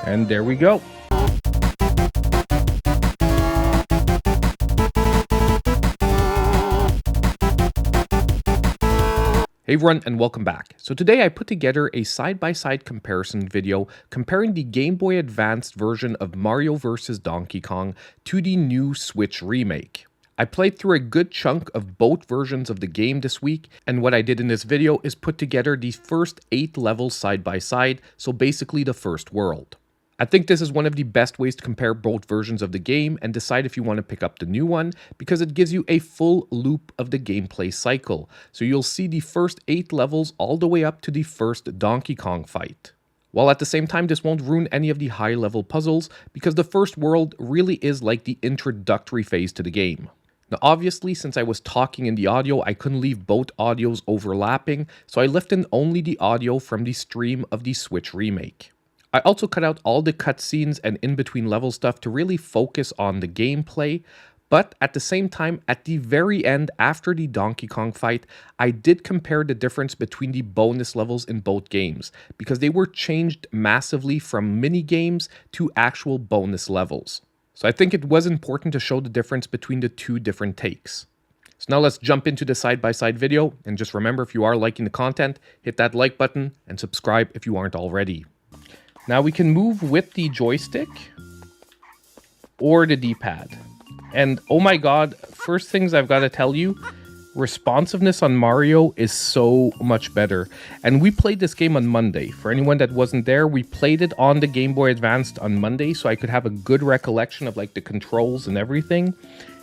And there we go. Hey everyone, and welcome back. So today I put together a side-by-side comparison video comparing the Game Boy Advanced version of Mario vs. Donkey Kong to the new Switch remake. I played through a good chunk of both versions of the game this week, and what I did in this video is put together the first 8 levels side by side, so basically the first world. I think this is one of the best ways to compare both versions of the game and decide if you want to pick up the new one, because it gives you a full loop of the gameplay cycle. So you'll see the first 8 levels all the way up to the first Donkey Kong fight. While at the same time, this won't ruin any of the high level puzzles, because the first world really is like the introductory phase to the game. Now obviously, since I was talking in the audio, I couldn't leave both audios overlapping, so I left in only the audio from the stream of the Switch remake. I also cut out all the cutscenes and in-between level stuff to really focus on the gameplay, but at the same time, at the very end, after the Donkey Kong fight, I did compare the difference between the bonus levels in both games, because they were changed massively from mini-games to actual bonus levels. So I think it was important to show the difference between the two different takes. So now let's jump into the side-by-side video, and just remember, if you are liking the content, hit that like button and subscribe if you aren't already. Now we can move with the joystick or the D-pad. And oh my god, first things I've got to tell you, responsiveness on Mario is so much better. And we played this game on Monday. For anyone that wasn't there, we played it on the Game Boy Advanced on Monday, so I could have a good recollection of like the controls and everything.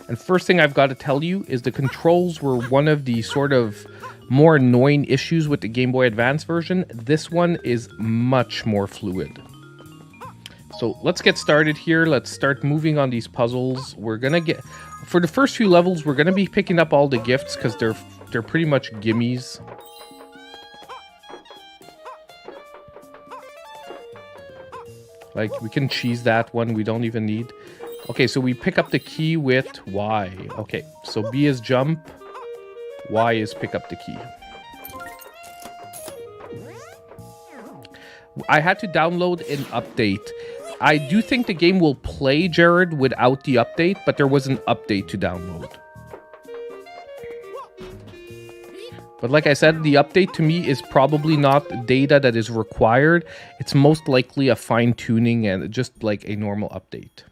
And first thing I've got to tell you is the controls were one of the sort of more annoying issues with the Game Boy Advance version. This one is much more fluid. So let's get started here. Let's start moving on these puzzles. We're gonna get, for the first few levels, we're gonna be picking up all the gifts because they're pretty much gimmies. Like, we can cheese that one, we don't even need. Okay, so we pick up the key with Y. Okay, so B is jump. Y is pick up the key. I had to download an update. I do think the game will play Jared without the update, but there was an update to download. But like I said, the update to me is probably not data that is required. It's most likely a fine-tuning and just like a normal update.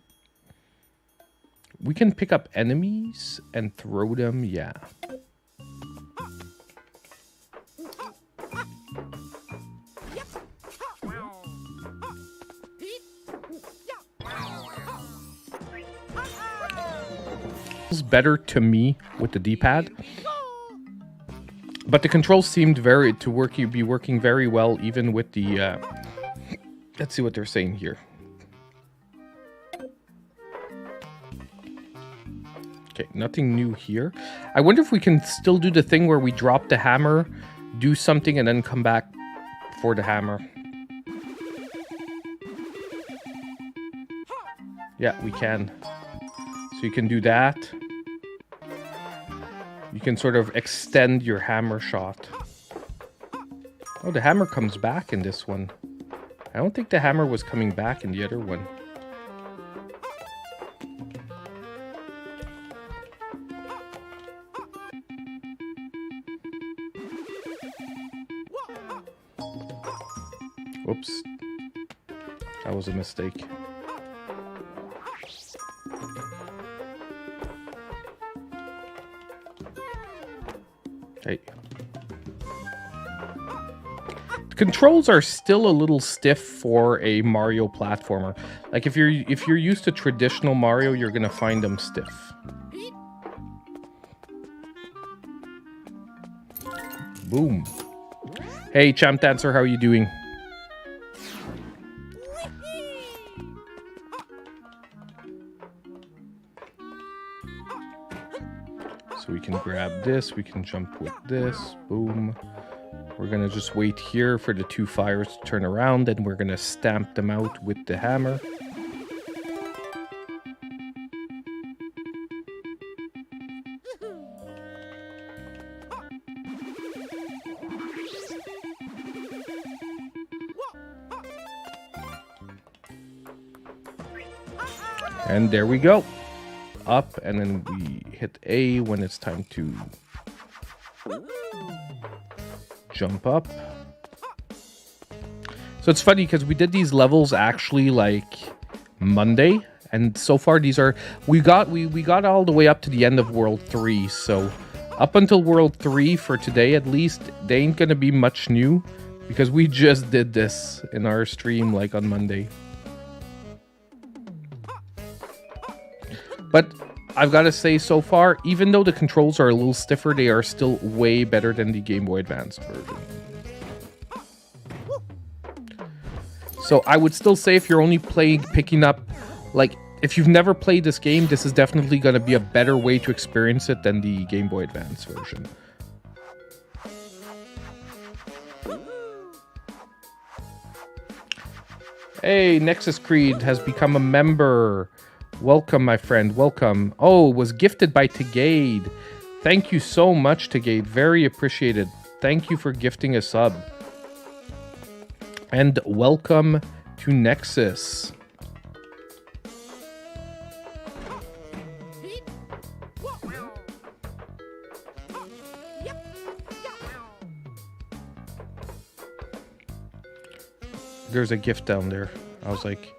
We can pick up enemies and throw them, yeah. Better to me with the D-pad, but the controls seemed be working very well even with the let's see what they're saying here. Okay, nothing new here. I wonder if we can still do the thing where we drop the hammer, do something, and then come back for the hammer. Yeah, we can. So you can do that. You can sort of extend your hammer shot. Oh, the hammer comes back in this one. I don't think the hammer was coming back in the other one. Oops. That was a mistake. Okay. The controls are still a little stiff for a Mario platformer. Like if you're used to traditional Mario, you're gonna find them stiff. Boom. Hey, Champ Dancer, how are you doing? So we can grab this, we can jump with this, boom. We're gonna just wait here for the 2 fires to turn around, and we're gonna stamp them out with the hammer. And there we go. Up, and then we hit A when it's time to jump up. So it's funny because we did these levels actually like Monday, and so far these are we got all the way up to the end of World 3. So up until World 3 for today at least, they ain't gonna be much new because we just did this in our stream like on Monday. But I've got to say, so far, even though the controls are a little stiffer, they are still way better than the Game Boy Advance version. So I would still say if you're only picking up, like, if you've never played this game, this is definitely going to be a better way to experience it than the Game Boy Advance version. Hey, Nexus Creed has become a member. Welcome, my friend. Welcome. Oh, was gifted by Tegade. Thank you so much, Tegade. Very appreciated. Thank you for gifting a sub. And welcome to Nexus. There's a gift down there. I was like,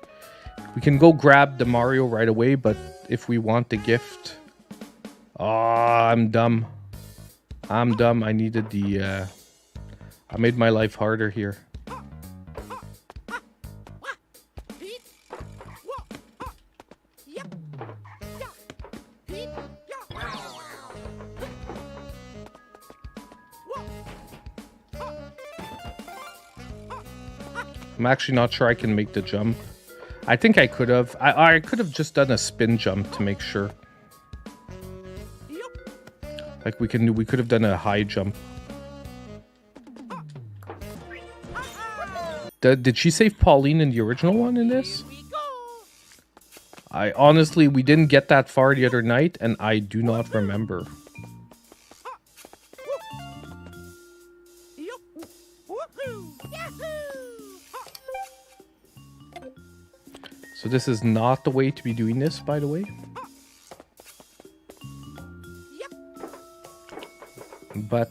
we can go grab the Mario right away, but if we want the gift... Oh, I'm dumb. I'm dumb. I needed the... I made my life harder here. I'm actually not sure I can make the jump. I think I could have. I could have just done a spin jump to make sure. Like we could have done a high jump. Did she save Pauline in the original one in this? I honestly, we didn't get that far the other night, and I do not remember. So this is not the way to be doing this, by the way. But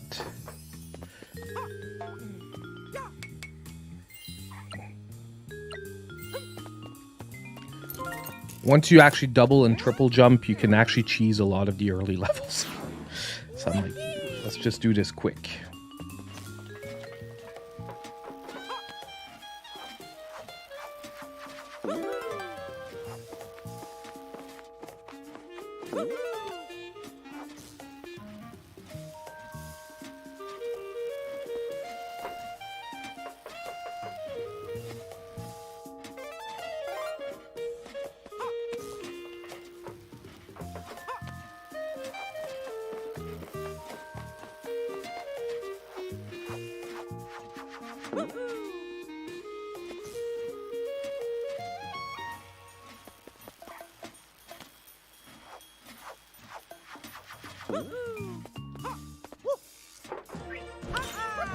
once you actually double and triple jump, you can actually cheese a lot of the early levels. So I'm like, let's just do this quick.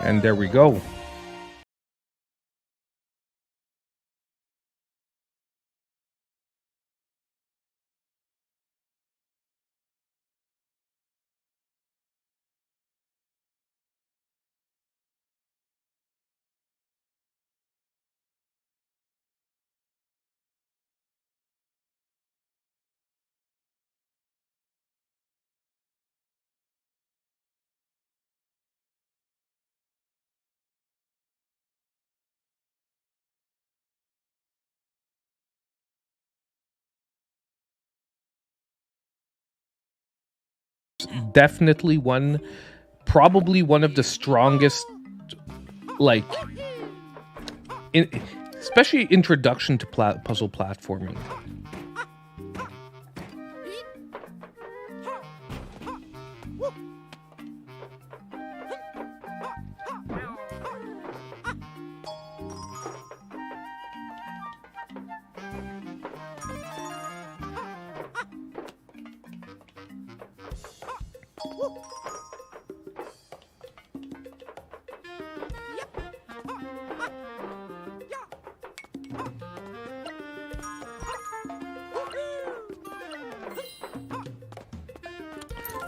And there we go. Definitely probably one of the strongest, like, especially introduction to puzzle platforming.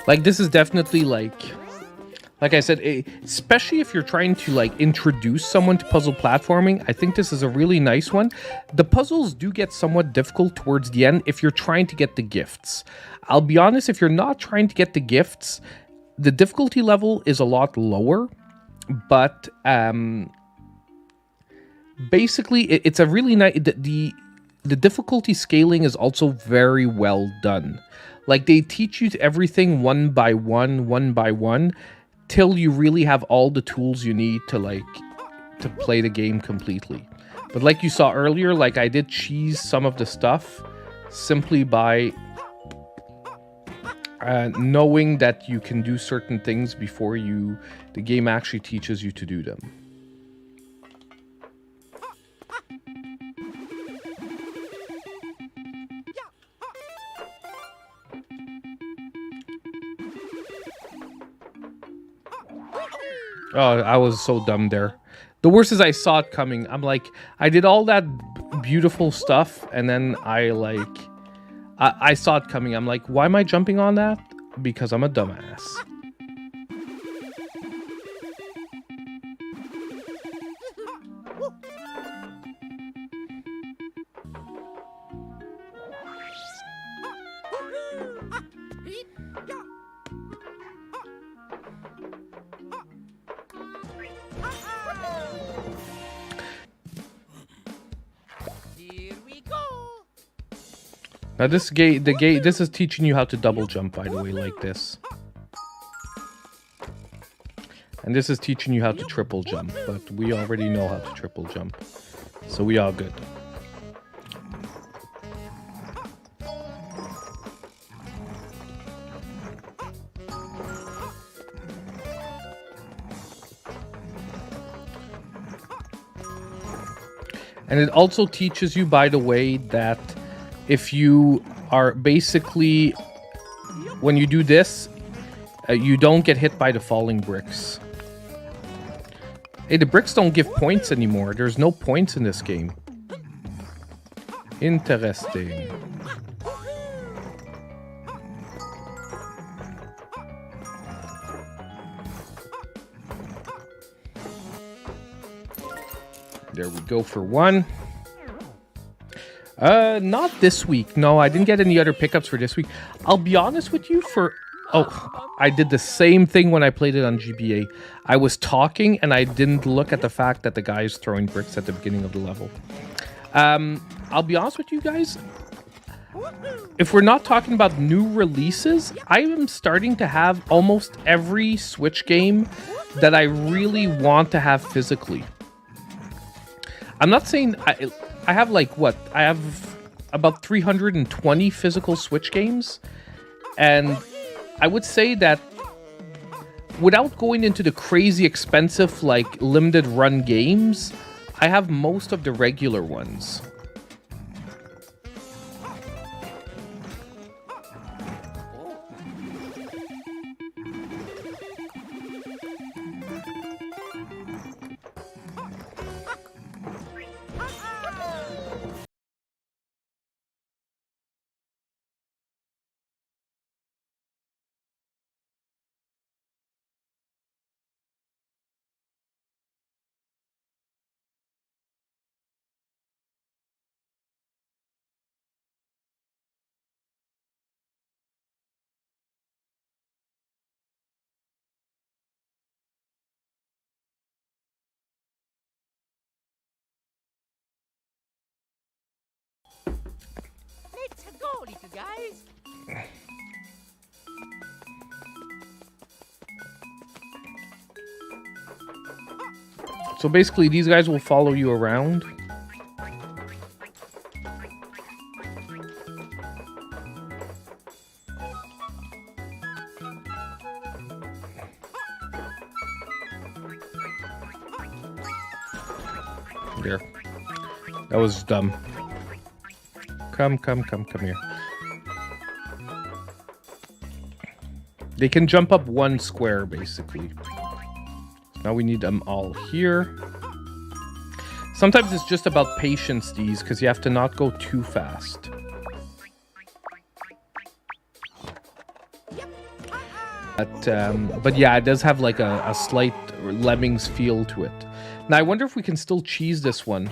Like, this is definitely like I said, especially if you're trying to like introduce someone to puzzle platforming, I think this is a really nice one. The puzzles do get somewhat difficult towards the end if you're trying to get the gifts. I'll be honest, if you're not trying to get the gifts, the difficulty level is a lot lower, but basically it's a really nice, the difficulty scaling is also very well done. Like, they teach you everything one by one, till you really have all the tools you need to play the game completely. But like you saw earlier, like, I did cheese some of the stuff simply by knowing that you can do certain things before the game actually teaches you to do them. Oh, I was so dumb there. The worst is I saw it coming. I'm like, I did all that beautiful stuff, and then I saw it coming. I'm like, why am I jumping on that? Because I'm a dumbass. Now this is teaching you how to double jump, by the way, like this. And this is teaching you how to triple jump, but we already know how to triple jump. So we are good. And it also teaches you, by the way, that if you are basically, when you do this, you don't get hit by the falling bricks. Hey, the bricks don't give points anymore. There's no points in this game. Interesting. There we go for one. Not this week. No, I didn't get any other pickups for this week. I'll be honest with you, I did the same thing when I played it on GBA. I was talking and I didn't look at the fact that the guy is throwing bricks at the beginning of the level. I'll be honest with you guys. If we're not talking about new releases, I am starting to have almost every Switch game that I really want to have physically. I'm not saying I have like what? I have about 320 physical Switch games. And I would say that without going into the crazy expensive, like, limited run games, I have most of the regular ones. Let's go, little guys. So basically, these guys will follow you around. There. That was dumb. Come here. They can jump up one square, basically. Now we need them all here. Sometimes it's just about patience, these, because you have to not go too fast. But yeah, it does have like a slight Lemmings feel to it. Now I wonder if we can still cheese this one,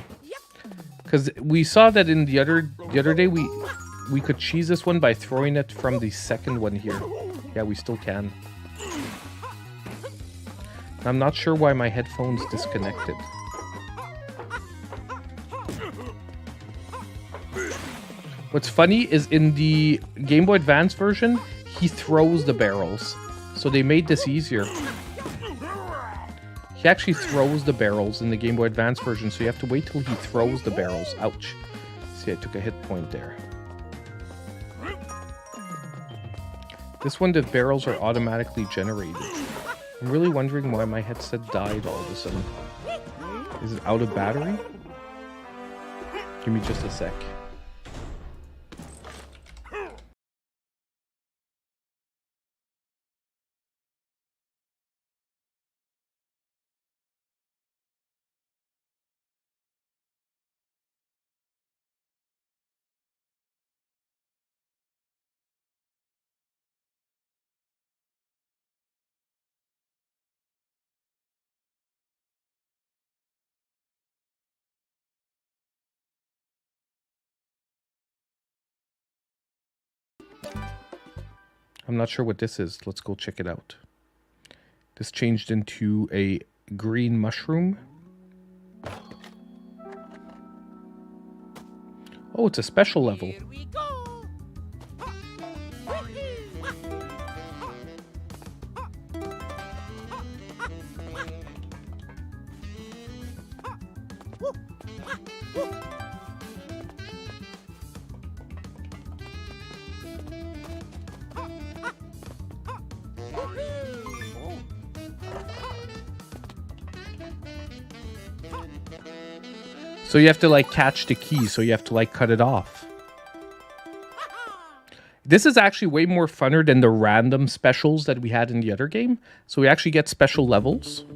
because we saw that in the other day we could cheese this one by throwing it from the second one here. Yeah, we still can. I'm not sure why my headphone's disconnected. What's funny is in the Game Boy Advance version, he throws the barrels. So they made this easier. He actually throws the barrels in the Game Boy Advance version, so you have to wait till he throws the barrels. Ouch. See, I took a hit point there. This one, the barrels are automatically generated. I'm really wondering why my headset died all of a sudden. Is it out of battery? Give me just a sec. I'm not sure what this is. Let's go check it out. This changed into a green mushroom. Oh, it's a special level. Here we go. So you have to like catch the key, so you have to like cut it off. This is actually way more funner than the random specials that we had in the other game. So we actually get special levels.